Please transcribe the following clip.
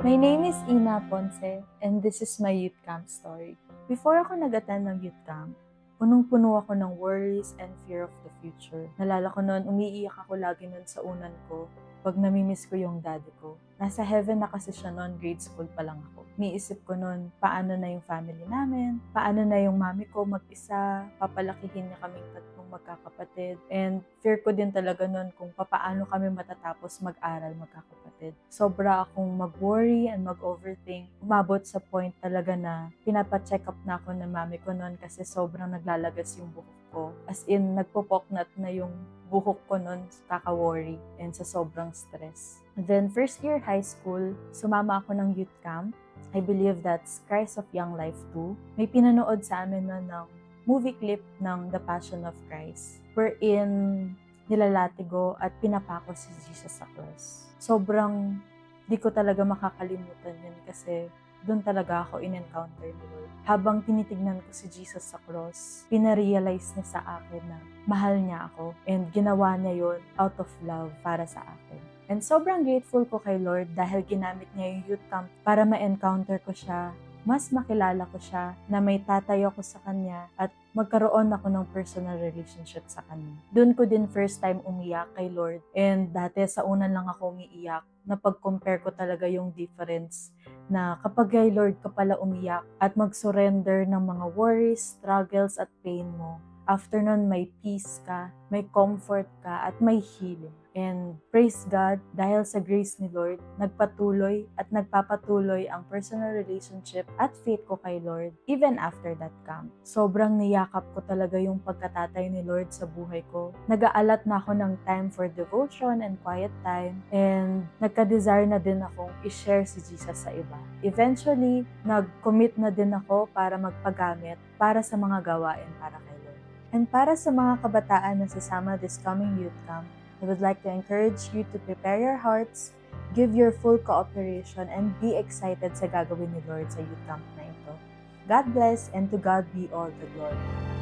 My name is Ina Ponce, and this is my youth camp story. Before ako nag-attend ng youth camp, punong-puno ako ng worries and fear of the future. Nalala ko noon, umiiyak ako lagi noon sa unan ko pag namimiss ko yung daddy ko. Nasa heaven na kasi siya noon, grade school pa lang ako. Niisip ko noon, paano na yung family namin, paano na yung mami ko mag-isa, papalakihin niya kaming tatlong magkakapatid. And fear ko din talaga noon kung paano kami matatapos mag-aral magkakapatid. Sobra akong mag-worry and mag-overthink. Umabot sa point talaga na pinapa-check up na ako ng mami ko noon kasi sobrang naglalagas yung buhok ko. As in, nagpupoknat na yung buhok ko noon kaka-worry and sa sobrang stress. Then, first year high school, sumama ako ng youth camp. I believe that's Christ of Young Life 2. May pinanood sa amin noon ng movie clip ng The Passion of Christ, wherein nilalatigo at pinapako si Jesus sa cross. Sobrang di ko talaga makakalimutan yun kasi doon talaga ako in-encounter ni Lord. Habang tinitignan ko si Jesus sa cross, pinarealize niya sa akin na mahal niya ako and ginawa niya yon out of love para sa akin. And sobrang grateful ko kay Lord dahil ginamit niya yung youth camp para ma-encounter ko siya, mas makilala ko siya, na may tatayo ko sa kanya at magkaroon ako ng personal relationship sa kanya. Doon ko din first time umiyak kay Lord. And dati sa unan lang ako umiiyak, napag-compare ko talaga yung difference na kapag kay Lord ka pala umiyak at mag-surrender ng mga worries, struggles at pain mo, after nun may peace ka, may comfort ka, at may healing. And praise God, dahil sa grace ni Lord, nagpatuloy at nagpapatuloy ang personal relationship at faith ko kay Lord even after that camp. Sobrang niyakap ko talaga yung pagkatatay ni Lord sa buhay ko. Nag-aalat na ako ng time for devotion and quiet time, and nagka-desire na din akong i-share si Jesus sa iba. Eventually, nag-commit na din ako para magpagamit para sa mga gawain para kay Lord. And para sa mga kabataan na sasama this coming youth camp, I would like to encourage you to prepare your hearts, give your full cooperation, and be excited sa gagawin ni Lord sa youth camp na ito. God bless, and to God be all the glory.